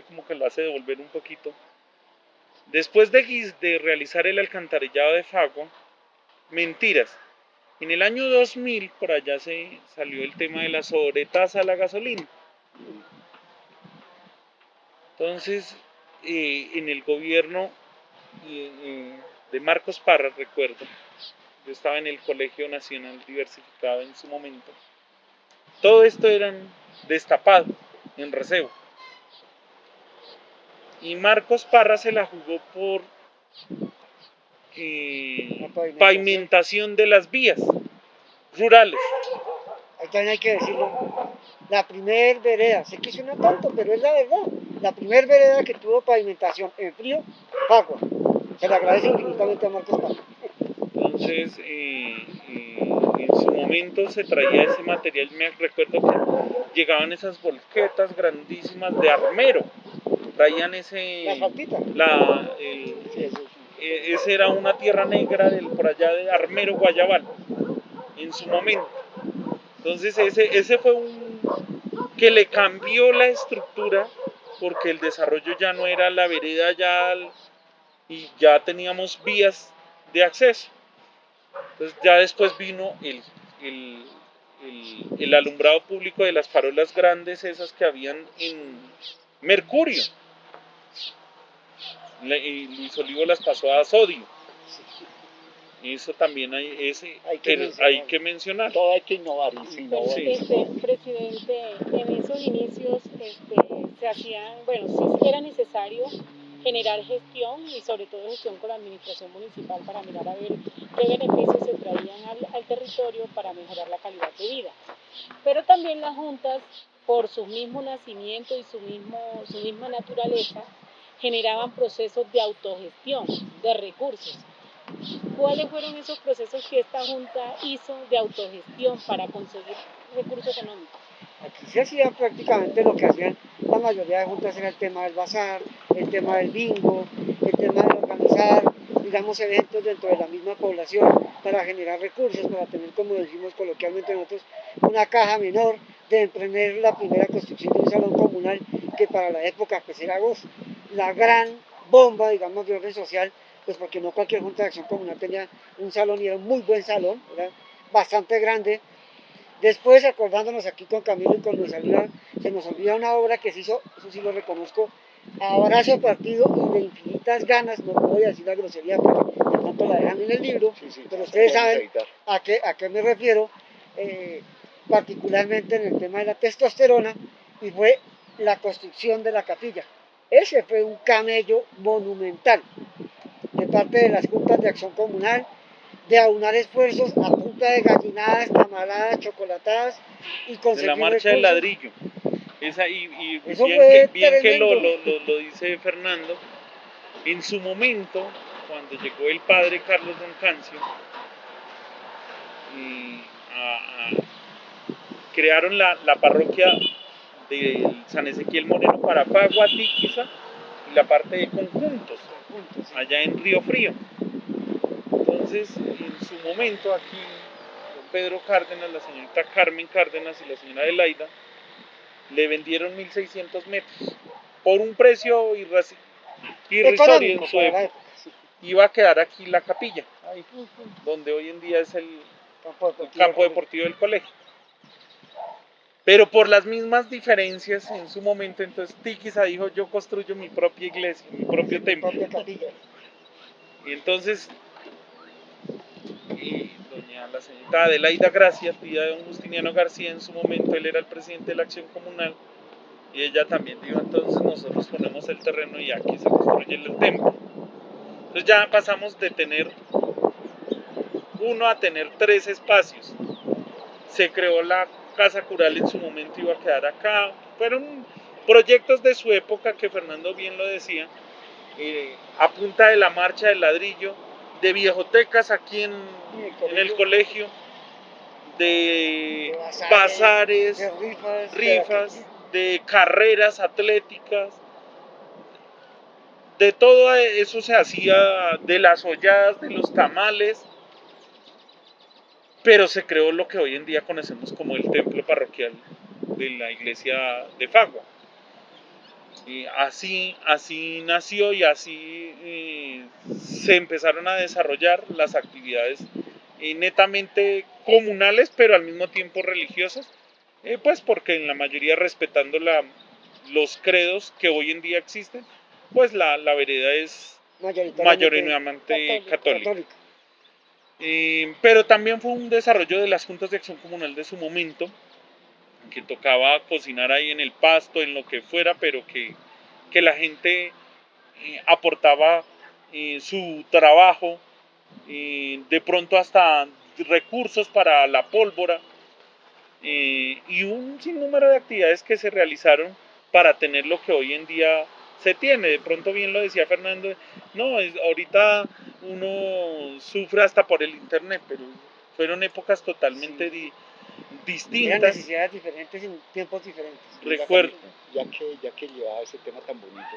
como que lo hace devolver un poquito. Después de realizar el alcantarillado de Fagua, mentiras, en el año 2000 por allá se salió el tema de la sobretasa a la gasolina. Entonces, en el gobierno de Marcos Parra, recuerdo, yo estaba en el Colegio Nacional Diversificado en su momento, todo esto era destapado, en recebo. Y Marcos Parra se la jugó por pavimentación de las vías rurales. Ahí también hay que decirlo. La primer vereda, sé que suena tonto, pero es la verdad. La primer vereda que tuvo pavimentación en frío, Fagua. Se le agradece infinitamente a Marcos Parra. Entonces, en su momento se traía ese material. Me recuerdo que llegaban esas volquetas grandísimas de armero. Traían ese. La esa era una tierra negra por allá de Armero, Guayabal, en su momento. Entonces, ese fue que le cambió la estructura porque el desarrollo ya no era la vereda y ya teníamos vías de acceso. Entonces ya después vino el alumbrado público de las farolas grandes, esas que habían en mercurio. Y Luis Olivo las pasó a sodio. Eso también hay que mencionar. Todo hay que innovar y se Pero, innovó. Sí. presidente, en esos inicios se hacían, bueno, sí era necesario generar gestión y sobre todo gestión con la administración municipal para mirar a ver qué beneficios se traían al territorio para mejorar la calidad de vida. Pero también las juntas, por su mismo nacimiento y su misma naturaleza, generaban procesos de autogestión de recursos. ¿Cuáles fueron esos procesos que esta Junta hizo de autogestión para conseguir recursos económicos? Aquí se hacía prácticamente lo que hacían la mayoría de juntas, era el tema del bazar, el tema del bingo, el tema de organizar, digamos, eventos dentro de la misma población para generar recursos, para tener, como decimos coloquialmente nosotros, una caja menor de emprender la primera construcción de un salón comunal que para la época pues era la gran bomba, digamos, de orden social, pues porque no cualquier junta de acción comunal tenía un salón y era un muy buen salón, era bastante grande. Después, acordándonos aquí con Camilo y con Luis Alida, se nos olvida una obra que se hizo, eso sí lo reconozco, a brazo partido y de infinitas ganas, no voy a decir la grosería porque de pronto la dejan en el libro, pero ustedes saben a qué me refiero, particularmente en el tema de la testosterona, y fue la construcción de la capilla. Ese fue un camello monumental de parte de las juntas de acción comunal, de aunar esfuerzos a punta de gallinadas, tamaladas, chocolatadas y conseguir De la marcha del recursos. ladrillo. Y Eso bien fue bien que tremendo. lo dice Fernando, en su momento, cuando llegó el padre Carlos Roncancio, crearon la parroquia de San Ezequiel Moreno para Pagua, Tiquiza y la parte de conjuntos, allá en Río Frío. Entonces, en su momento aquí, don Pedro Cárdenas, la señorita Carmen Cárdenas y la señora Adelaida le vendieron 1.600 metros por un precio irrisorio en su época. Iba a quedar aquí la capilla, ahí, donde hoy en día es el campo deportivo del colegio. Pero por las mismas diferencias en su momento, entonces Tiquiza dijo, yo construyo mi propia iglesia, mi propio templo. Y entonces, la señorita Adelaida Gracia, tía de don Justiniano García, en su momento él era el presidente de la Acción Comunal, y ella también dijo, entonces nosotros ponemos el terreno y aquí se construye el templo. Entonces ya pasamos de tener uno a tener 3 espacios. Se creó la Casa Cural, en su momento iba a quedar acá. Fueron proyectos de su época que Fernando bien lo decía, a punta de la marcha del ladrillo, de viejotecas aquí en el colegio, de bazares, de rifas, de carreras atléticas, de todo eso se hacía, de las holladas, de los tamales, pero se creó lo que hoy en día conocemos como el templo parroquial de la iglesia de Fagua. Y así nació y así se empezaron a desarrollar las actividades netamente comunales, pero al mismo tiempo religiosas, pues porque en la mayoría respetando los credos que hoy en día existen, pues la vereda es mayoritariamente católica. Pero también fue un desarrollo de las juntas de acción comunal de su momento, que tocaba cocinar ahí en el pasto, en lo que fuera, pero que la gente aportaba su trabajo, de pronto hasta recursos para la pólvora, y un sinnúmero de actividades que se realizaron para tener lo que hoy en día se tiene. De pronto bien lo decía Fernando, no, ahorita uno sufre hasta por el internet, pero fueron épocas totalmente distintas. Eran necesidades diferentes en tiempos diferentes. Recuerdo. Ya que llevaba ese tema tan bonito,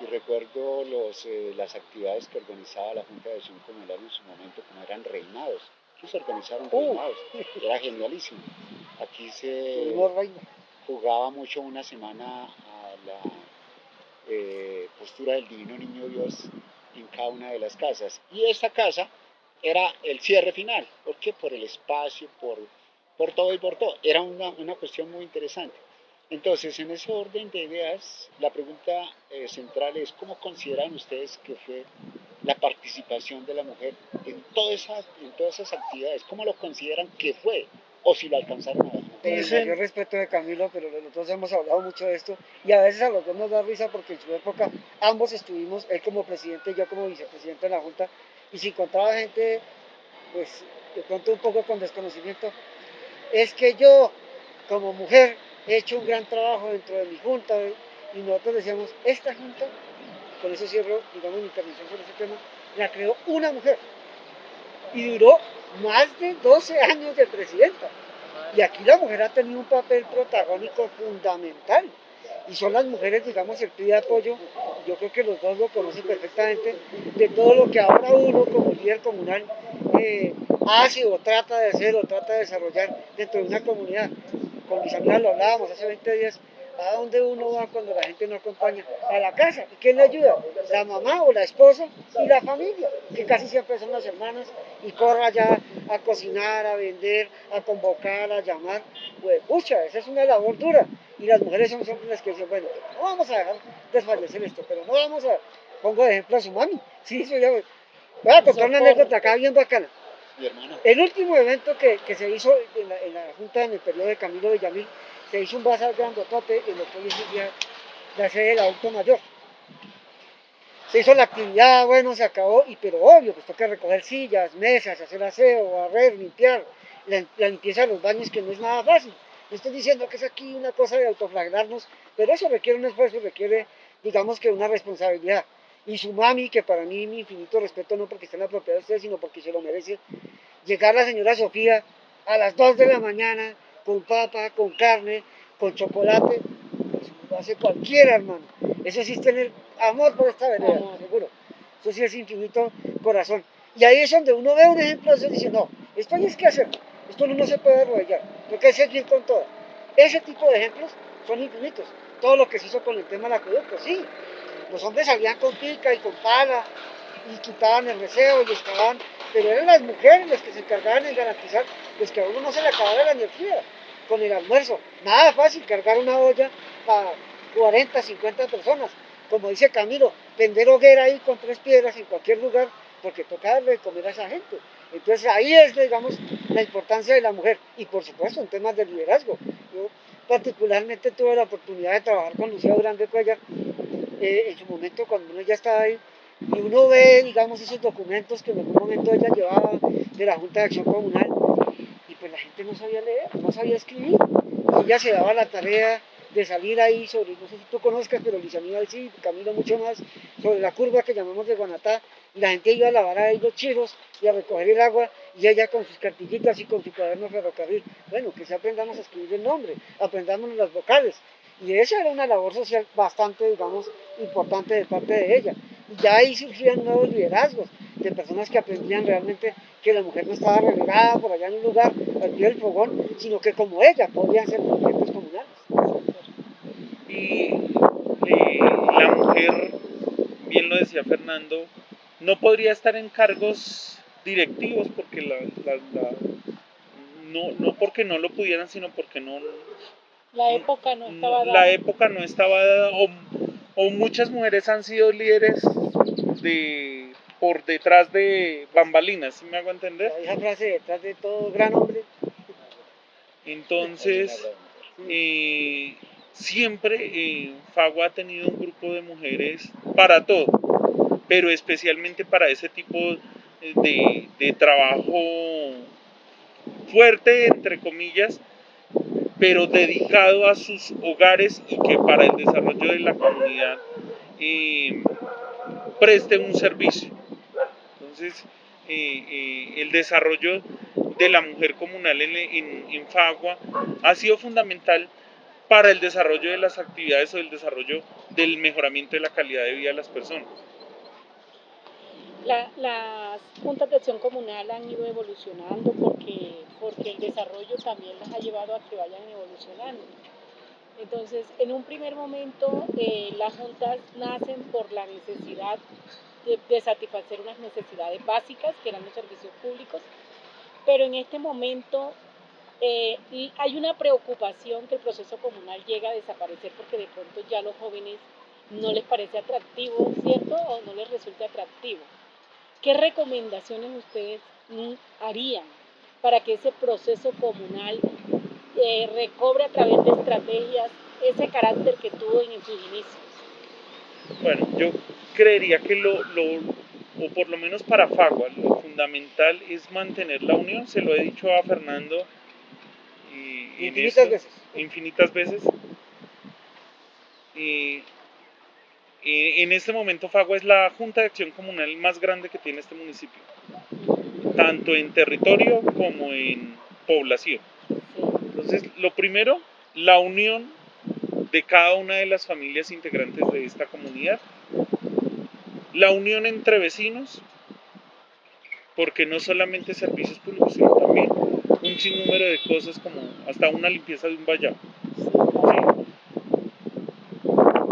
y recuerdo las actividades que organizaba la Junta de Acción Comunal en su momento, como eran reinados. Aquí se organizaron reinados, era genialísimo. Aquí se jugaba mucho una semana a la postura del Divino Niño Dios en cada una de las casas. Y esta casa era el cierre final. ¿Por qué? Por el espacio, por todo y por todo. Era una cuestión muy interesante. Entonces, en ese orden de ideas, la pregunta central es, ¿cómo consideran ustedes que fue la participación de la mujer en todas esas actividades? ¿Cómo lo consideran que fue? O si lo alcanzaron a ver. Yo respeto de Camilo, pero nosotros hemos hablado mucho de esto y a veces a los dos nos da risa porque en su época ambos estuvimos, él como presidente y yo como vicepresidente de la Junta, y si encontraba gente, pues de pronto un poco con desconocimiento, es que yo como mujer he hecho un gran trabajo dentro de mi Junta y nosotros decíamos, esta Junta, con eso cierro, digamos, mi intervención sobre ese tema, la creó una mujer y duró más de 12 años de presidenta. Y aquí la mujer ha tenido un papel protagónico fundamental. Y son las mujeres, digamos, el pie de apoyo, yo creo que los dos lo conocen perfectamente, de todo lo que ahora uno como líder comunal hace o trata de hacer o trata de desarrollar dentro de una comunidad. Con mis amigas lo hablábamos hace 20 días, ¿a dónde uno va cuando la gente no acompaña? A la casa. ¿Y quién le ayuda? La mamá o la esposa y la familia, que casi siempre son las hermanas, y corra ya a cocinar, a vender, a convocar, a llamar. Pues, pucha, esa es una labor dura. Y las mujeres son siempre las que dicen, bueno, no vamos a dejar desfallecer esto, pero no vamos a... Pongo de ejemplo a su mami. Sí, eso ya... Voy a contar una anécdota acá bien bacana. El último evento que se hizo en la Junta en el periodo de Camilo Villamil, se hizo un bazar grandotote en lo que hoy es día la sede del adulto mayor. Se hizo la actividad, bueno, se acabó, pero obvio, pues toca recoger sillas, mesas, hacer aseo, barrer, limpiar, la limpieza de los baños, que no es nada fácil. No estoy diciendo que es aquí una cosa de autoflagelarnos, pero eso requiere un esfuerzo, requiere, digamos que una responsabilidad. Y su mami, que para mí mi infinito respeto, no porque esté en la propiedad de ustedes, sino porque se lo merece, llegar la señora Sofía a las 2 de la mañana con papa, con carne, con chocolate, eso lo hace cualquiera, hermano. Eso sí es tener amor por esta vereda, seguro. Eso sí es infinito corazón. Y ahí es donde uno ve un ejemplo de eso y dice, no, esto hay que hacer, esto no se puede arrodillar, porque hay que seguir con todo. Ese tipo de ejemplos son infinitos. Todo lo que se hizo con el tema del acueducto, sí. Los hombres salían con pica y con pala y quitaban el receo y estaban, pero eran las mujeres las que se encargaban de garantizar pues que a uno no se le acabara la energía con el almuerzo. Nada fácil cargar una olla para 40, 50 personas. Como dice Camilo, tender hoguera ahí con 3 piedras en cualquier lugar, porque toca darle de comer a esa gente. Entonces ahí es, digamos, la importancia de la mujer. Y por supuesto, en temas de liderazgo. Yo particularmente tuve la oportunidad de trabajar con Lucía Grande Cuellar en su momento cuando uno ya estaba ahí. Y uno ve, digamos, esos documentos que en algún momento ella llevaba de la Junta de Acción Comunal, y pues la gente no sabía leer, no sabía escribir. Y ella se daba la tarea de salir ahí sobre, no sé si tú conozcas, pero Luis Aníbal sí, Camilo mucho más, sobre la curva que llamamos de Guanatá, y la gente iba a lavar ahí los chiros y a recoger el agua, y ella con sus cartillitas y con su cuaderno ferrocarril. Bueno, que si aprendamos a escribir el nombre, aprendamos las vocales. Y esa era una labor social bastante, digamos, importante de parte de ella. Y ya ahí surgían nuevos liderazgos de personas que aprendían realmente que la mujer no estaba relegada por allá en un lugar al pie del fogón, sino que como ella podían ser dirigentes comunales. Y la mujer, bien lo decía Fernando, no podría estar en cargos directivos porque no porque no lo pudieran, sino porque La época no estaba dada. la época no estaba dada, o muchas mujeres han sido líderes por detrás de bambalinas, ¿sí me hago entender? Esa frase, detrás de todo gran hombre. Entonces, siempre Fagua ha tenido un grupo de mujeres para todo, pero especialmente para ese tipo de trabajo fuerte, entre comillas, pero dedicado a sus hogares y que para el desarrollo de la comunidad preste un servicio. Entonces, el desarrollo de la mujer comunal en Fagua ha sido fundamental para el desarrollo de las actividades o el desarrollo del mejoramiento de la calidad de vida de las personas. Las juntas de acción comunal han ido evolucionando porque el desarrollo también las ha llevado a que vayan evolucionando. Entonces, en un primer momento, las juntas nacen por la necesidad de satisfacer unas necesidades básicas, que eran los servicios públicos, pero en este momento hay una preocupación que el proceso comunal llega a desaparecer porque de pronto ya a los jóvenes no les parece atractivo, ¿cierto? O no les resulta atractivo. ¿qué recomendaciones ustedes harían para que ese proceso comunal recobre a través de estrategias ese carácter que tuvo en sus inicios? Bueno, yo creería que o por lo menos para Fagua, lo fundamental es mantener la unión. Se lo he dicho a Fernando y en Infinitas esto veces. infinitas veces. Y en este momento Fagua es la Junta de Acción Comunal más grande que tiene este municipio, tanto en territorio como en población. Entonces, lo primero, la unión de cada una de las familias integrantes de esta comunidad, la unión entre vecinos, porque no solamente servicios públicos, sino también un sinnúmero de cosas como hasta una limpieza de un vallado.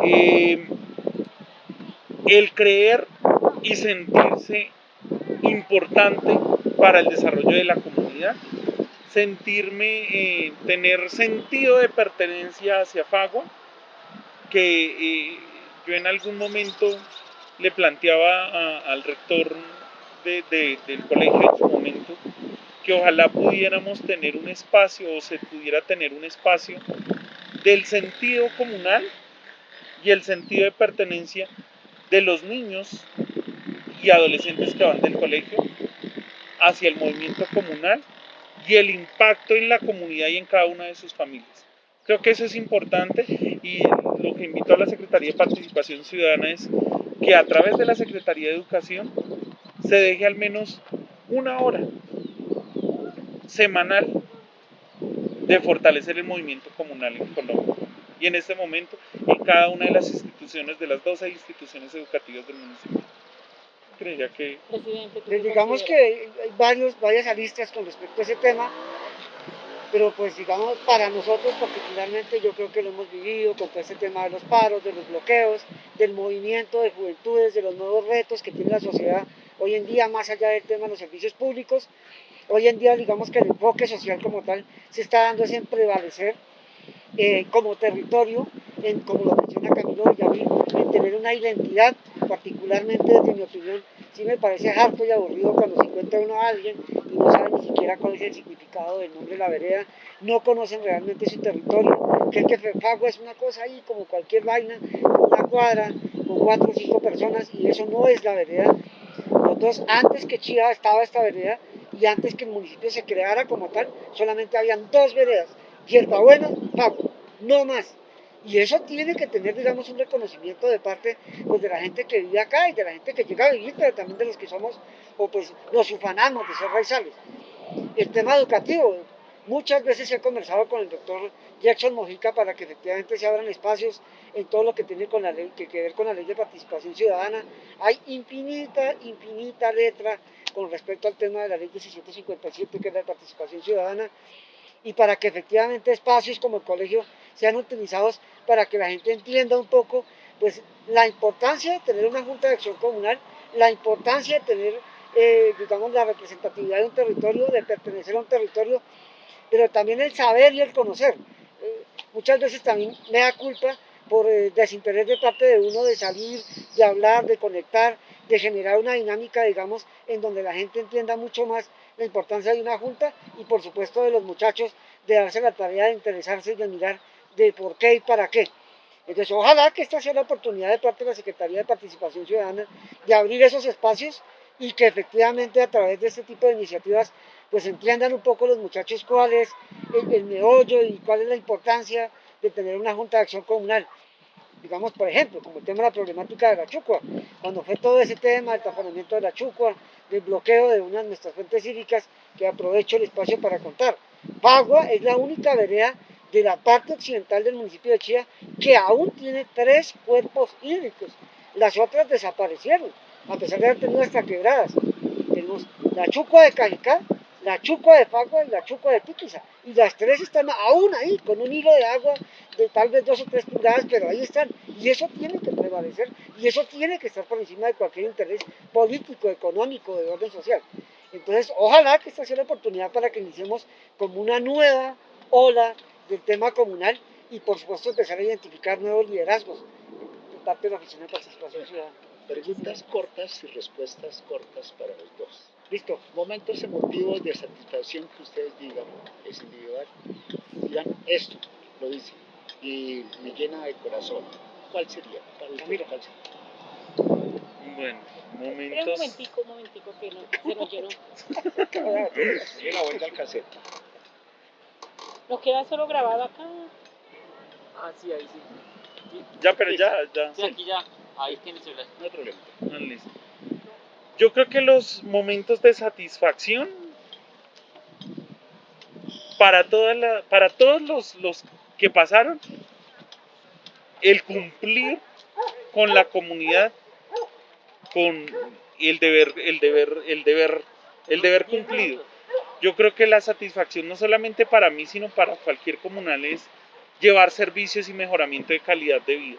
¿Sí? El creer y sentirse importante para el desarrollo de la comunidad, sentirme, tener sentido de pertenencia hacia Fagua, que yo en algún momento le planteaba al rector del colegio en su momento, que ojalá pudiéramos tener un espacio o se pudiera tener un espacio del sentido comunal y el sentido de pertenencia de los niños y adolescentes que van del colegio hacia el movimiento comunal y el impacto en la comunidad y en cada una de sus familias. Creo que eso es importante y lo que invito a la Secretaría de Participación Ciudadana es que a través de la Secretaría de Educación se deje al menos una hora semanal de fortalecer el movimiento comunal en Colombia. Y en este momento en cada una de las instituciones, de las 12 instituciones educativas del municipio. Creería que... Presidente, pues digamos que hay varias aristas con respecto a ese tema, pero pues digamos para nosotros particularmente yo creo que lo hemos vivido con todo este tema de los paros, de los bloqueos, del movimiento de juventudes, de los nuevos retos que tiene la sociedad hoy en día, más allá del tema de los servicios públicos. Hoy en día digamos que el enfoque social como tal se está dando es en prevalecer como territorio, como lo menciona Camilo Villamil, en tener una identidad, particularmente desde mi opinión, sí me parece harto y aburrido cuando se encuentra uno a alguien y no sabe ni siquiera cuál es el significado del nombre de la vereda, no conocen realmente su territorio, creen que Fagua es una cosa ahí como cualquier vaina, una cuadra con 4 o 5 personas y eso no es la vereda. Nosotros, antes que Chía estaba esta vereda y antes que el municipio se creara como tal, solamente habían 2 veredas, Hierbabuena, Fagua, no más. Y eso tiene que tener, digamos, un reconocimiento de parte pues, de la gente que vive acá y de la gente que llega a vivir, pero también de los que somos, o pues nos ufanamos de ser raizales. El tema educativo, muchas veces he conversado con el doctor Jackson Mojica para que efectivamente se abran espacios en todo lo que tiene con la ley, que ver con la ley de participación ciudadana. Hay infinita letra con respecto al tema de la ley 1757, que es la de participación ciudadana, y para que efectivamente espacios como el colegio sean utilizados para que la gente entienda un poco pues la importancia de tener una junta de acción comunal, la importancia de tener digamos la representatividad de un territorio, de pertenecer a un territorio, pero también el saber y el conocer. Muchas veces también me da culpa por desinterés de parte de uno de salir, de hablar, de conectar, de generar una dinámica, digamos, en donde la gente entienda mucho más la importancia de una junta y por supuesto de los muchachos de darse la tarea de interesarse y de mirar de por qué y para qué. Entonces, ojalá que esta sea la oportunidad de parte de la Secretaría de Participación Ciudadana de abrir esos espacios y que efectivamente a través de este tipo de iniciativas pues entiendan un poco los muchachos cuál es el meollo y cuál es la importancia de tener una junta de acción comunal. Digamos, por ejemplo, como el tema de la problemática de la Chucua, cuando fue todo ese tema del taponamiento de la Chucua, del bloqueo de una de nuestras fuentes hídricas, que aprovecho el espacio para contar. Bagua es la única vereda de la parte occidental del municipio de Chía que aún tiene 3 cuerpos hídricos. Las otras desaparecieron, a pesar de haber tenido hasta quebradas. Tenemos la Chucua de Cajicá, la Chucua de Fagua y la Chucua de Tiquiza. Y las 3 están aún ahí, con un hilo de agua de tal vez 2 o 3 pulgadas, pero ahí están. Y eso tiene que prevalecer, y eso tiene que estar por encima de cualquier interés político, económico, de orden social. Entonces, ojalá que esta sea la oportunidad para que iniciemos como una nueva ola del tema comunal y, por supuesto, empezar a identificar nuevos liderazgos de parte de la Oficina de Participación Ciudadana. Preguntas cortas y respuestas cortas para los dos. Listo. Momentos emotivos de satisfacción que ustedes digan, es individual, digan esto, lo dicen, y me llena de corazón. ¿Cuál sería? Mira. ¿Cuál sería? Bueno, Un momentos. momentico que no, se nos llenó. Dile la vuelta al cassette. Nos queda solo grabado acá. Ah, sí, ahí sí. Ya, pero ya. Sí, aquí ya. Ahí tiene el celular. No hay problema. Ah, listo. Yo creo que los momentos de satisfacción para todos los que pasaron, el cumplir con la comunidad, con el deber cumplido. Yo creo que la satisfacción no solamente para mí, sino para cualquier comunal es llevar servicios y mejoramiento de calidad de vida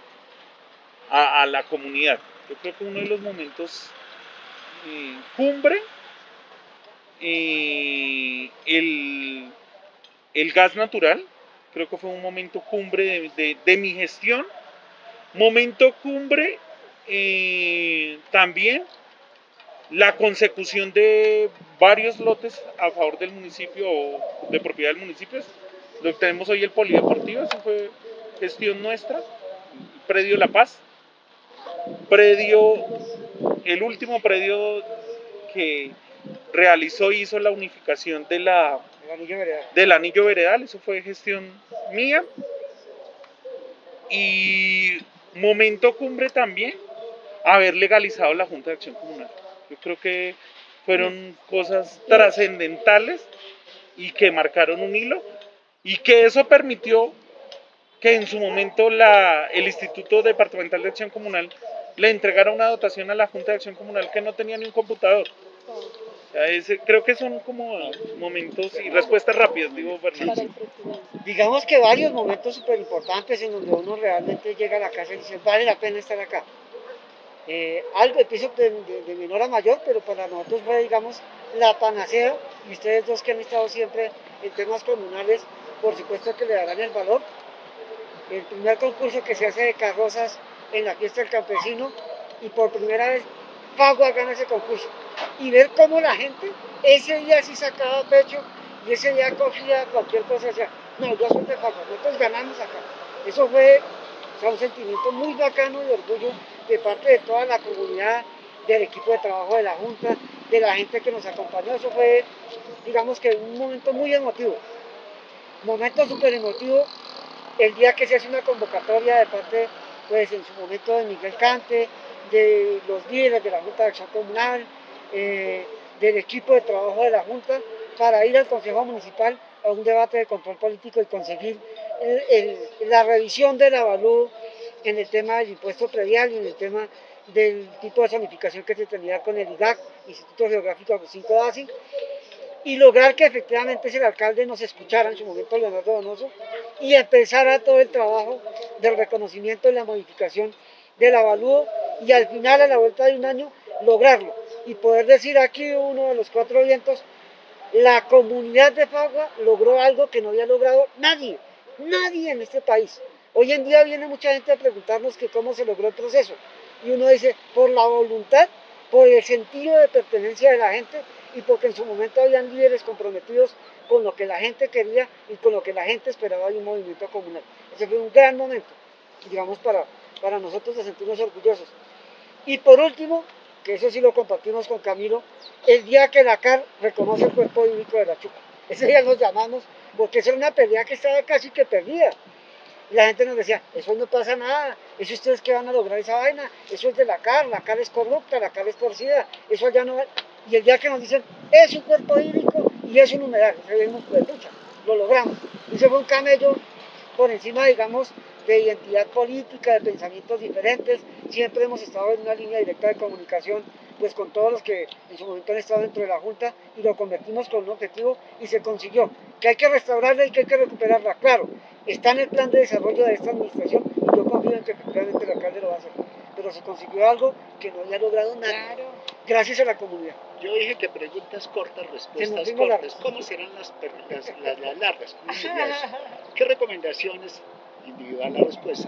a la comunidad. Yo creo que uno de los momentos cumbre, el gas natural, creo que fue un momento cumbre de mi gestión. Momento cumbre también la consecución de varios lotes a favor del municipio o de propiedad del municipio. Lo que tenemos hoy el polideportivo, eso fue gestión nuestra. Predio La Paz, el último predio que hizo la unificación El anillo veredal. del anillo veredal, eso fue gestión mía. Y momento cumbre también, haber legalizado la Junta de Acción Comunal. Yo creo que fueron cosas trascendentales y que marcaron un hilo y que eso permitió que en su momento el Instituto Departamental de Acción Comunal le entregara una dotación a la Junta de Acción Comunal que no tenía ni un computador. O sea, creo que son como momentos y respuestas rápidas, digo, Fernando. Para el presidente. Digamos que varios momentos súper importantes en donde uno realmente llega a la casa y dice, vale la pena estar acá. Algo empiezo de menor a mayor, pero para nosotros fue, digamos, la panacea, y ustedes dos que han estado siempre en temas comunales, por supuesto que le darán el valor. El primer concurso que se hace de carrozas en la fiesta del campesino, y por primera vez Fagua gana ese concurso. Y ver cómo la gente ese día sí sacaba pecho y ese día cogía cualquier cosa, decía, no, yo soy de Fagua, nosotros ganamos acá. Eso fue, o sea, un sentimiento muy bacano de orgullo de parte de toda la comunidad, del equipo de trabajo de la Junta, de la gente que nos acompañó. Eso fue, digamos que un momento muy emotivo. Momento súper emotivo el día que se hace una convocatoria de parte, pues en su momento, de Miguel Cante, de los líderes de la Junta de Acción Comunal, del equipo de trabajo de la Junta, para ir al Consejo Municipal a un debate de control político y conseguir la revisión del avalúo en el tema del impuesto predial y en el tema del tipo de zonificación que se tenía con el IGAC, Instituto Geográfico 5 DASI, y lograr que efectivamente el alcalde nos escuchara, en su momento Leonardo Donoso, y empezara todo el trabajo del reconocimiento y la modificación del avalúo, y al final, a la vuelta de un año, lograrlo y poder decir aquí, uno de los cuatro vientos, la comunidad de Fagua logró algo que no había logrado nadie en este país. Hoy en día viene mucha gente a preguntarnos que cómo se logró el proceso, y uno dice, por la voluntad, por el sentido de pertenencia de la gente, y porque en su momento habían líderes comprometidos con lo que la gente quería y con lo que la gente esperaba de un movimiento comunal. Ese fue un gran momento, digamos, para nosotros, de sentirnos orgullosos. Y por último, que eso sí lo compartimos con Camilo, el día que la CAR reconoce el cuerpo hídrico de la Chuca. Ese día nos llamamos, porque esa era una pelea que estaba casi que perdida. Y la gente nos decía, eso no pasa nada, eso ustedes que van a lograr esa vaina, eso es de la CAR es corrupta, la CAR es torcida, eso ya no va. Y el día que nos dicen, es un cuerpo hídrico y es un humedal, seguimos de lucha, lo logramos. Y se fue un camello por encima, digamos, de identidad política, de pensamientos diferentes. Siempre hemos estado en una línea directa de comunicación, pues con todos los que en su momento han estado dentro de la Junta, y lo convertimos con un objetivo y se consiguió. Que hay que restaurarla y que hay que recuperarla, claro, está en el plan de desarrollo de esta administración, y yo confío en que efectivamente el alcalde lo va a hacer. Pero se consiguió algo que no había logrado nadie, Claro. gracias a la comunidad. Yo dije que preguntas cortas, respuestas fuimos cortas. largos. ¿Cómo serán las largas? ¿Cómo sería eso? ¿Qué recomendaciones, individual la respuesta,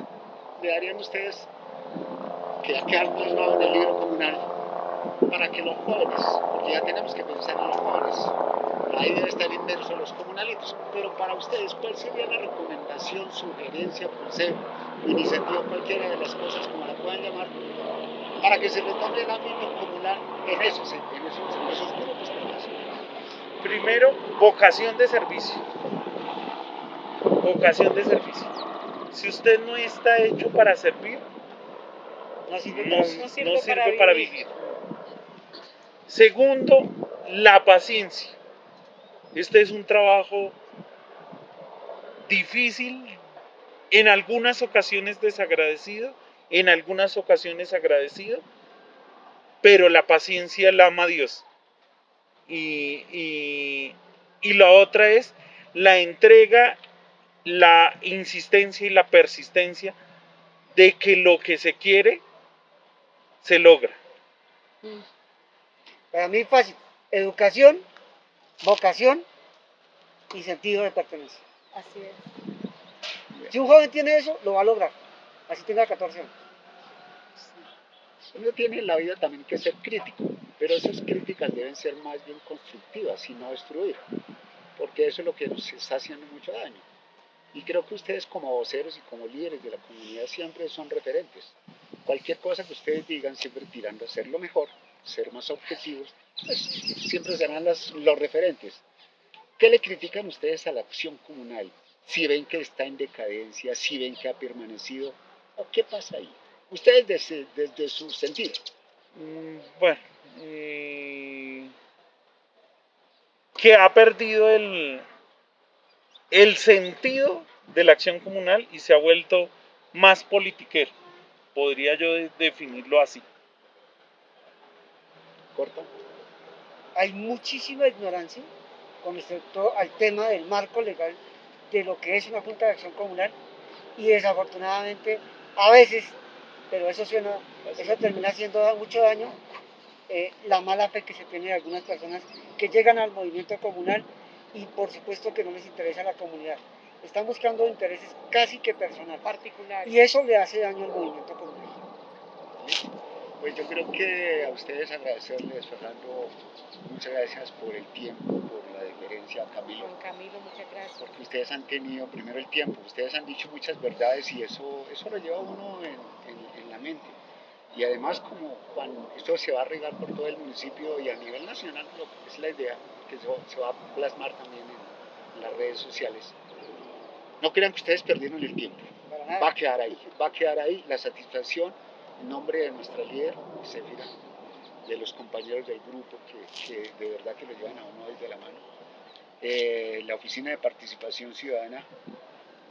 le darían ustedes que va a quedar plasmado en el libro comunal para que los jóvenes, porque ya tenemos que pensar en los jóvenes, ahí deben estar inmersos los comunalitos, pero para ustedes, ¿cuál sería la recomendación, sugerencia, consejo, iniciativa, cualquiera de las cosas como la puedan llamar, para que se retome el ámbito comunal en esos grupos poblacionales? Primero, vocación de servicio. Vocación de servicio. Si usted no está hecho para servir, No sirve no, para vivir. no sirve sirve para para vivir. vivir. Segundo, la paciencia. Este es un trabajo difícil, en algunas ocasiones desagradecido, en algunas ocasiones agradecido, pero la paciencia la ama Dios. Y la otra es la entrega, la insistencia y la persistencia de que lo que se quiere se logra. Para mí fácil, educación, vocación y sentido de pertenencia. Así es. Si un joven tiene eso, lo va a lograr, así tenga 14 años. Uno tiene en la vida también que ser crítico, pero esas críticas deben ser más bien constructivas y no destruir, porque eso es lo que nos está haciendo mucho daño. Y creo que ustedes como voceros y como líderes de la comunidad siempre son referentes. Cualquier cosa que ustedes digan, siempre tirando a ser lo mejor, ser más objetivos, pues siempre serán los referentes. ¿Qué le critican ustedes a la acción comunal? Si ven que está en decadencia, si ven que ha permanecido, ¿o qué pasa ahí? Ustedes desde su sentido. Bueno, que ha perdido el sentido de la acción comunal y se ha vuelto más politiquero. Podría yo definirlo así. Corta. Hay muchísima ignorancia con respecto al tema del marco legal de lo que es una Junta de Acción Comunal y desafortunadamente a veces, pero eso termina haciendo mucho daño, la mala fe que se tiene de algunas personas que llegan al movimiento comunal y por supuesto que no les interesa la comunidad. Están buscando intereses casi que personales. Particulares. Y eso le hace daño al movimiento comunal. Pues yo creo que a ustedes agradecerles, Fernando, muchas gracias por el tiempo, por la deferencia, Camilo. Juan Camilo, muchas gracias. Porque ustedes han tenido primero el tiempo, ustedes han dicho muchas verdades y eso lo lleva a uno en la mente. Y además como cuando esto se va a regar por todo el municipio y a nivel nacional, lo que es la idea, que se va a plasmar también en las redes sociales. No crean que ustedes perdieron el tiempo, va a quedar ahí la satisfacción en nombre de nuestra líder, Sefira, de los compañeros del grupo que de verdad que lo llevan a uno desde la mano. La oficina de participación ciudadana,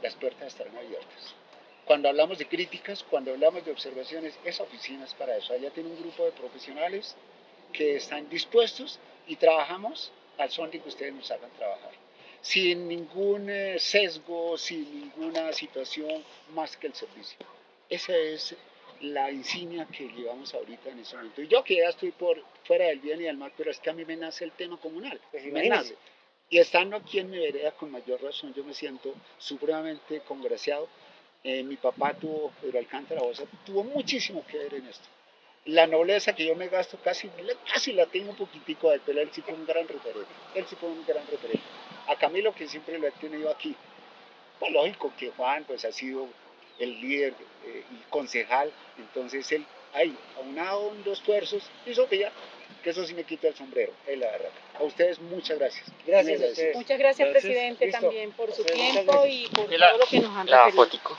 las puertas estarán abiertas. Cuando hablamos de críticas, cuando hablamos de observaciones, esa oficina es para eso. Allá tiene un grupo de profesionales que están dispuestos y trabajamos al son de que ustedes nos hagan trabajar. Sin ningún sesgo, sin ninguna situación más que el servicio. Esa es la insignia que llevamos ahorita en ese momento. Y yo que ya estoy fuera del bien y del mal, pero es que a mí me nace el tema comunal. Pues me nace. Y estando aquí en mi vereda, con mayor razón, yo me siento supremamente congraciado. Mi papá Pedro Alcántara Bosa, tuvo muchísimo que ver en esto. La nobleza que yo me gasto casi la tengo un poquitico de él, pero él sí fue un gran referente. A Camilo, que siempre lo he tenido aquí. Pues lógico que Juan pues, ha sido el líder y concejal, entonces él ahí, aunado en dos esfuerzos, hizo que eso sí me quita el sombrero, es la verdad. A ustedes muchas gracias. Gracias a ustedes. Muchas gracias, Gracias. presidente, Listo. también por su Muchas tiempo gracias. y por todo lo que nos han referido. La fotico.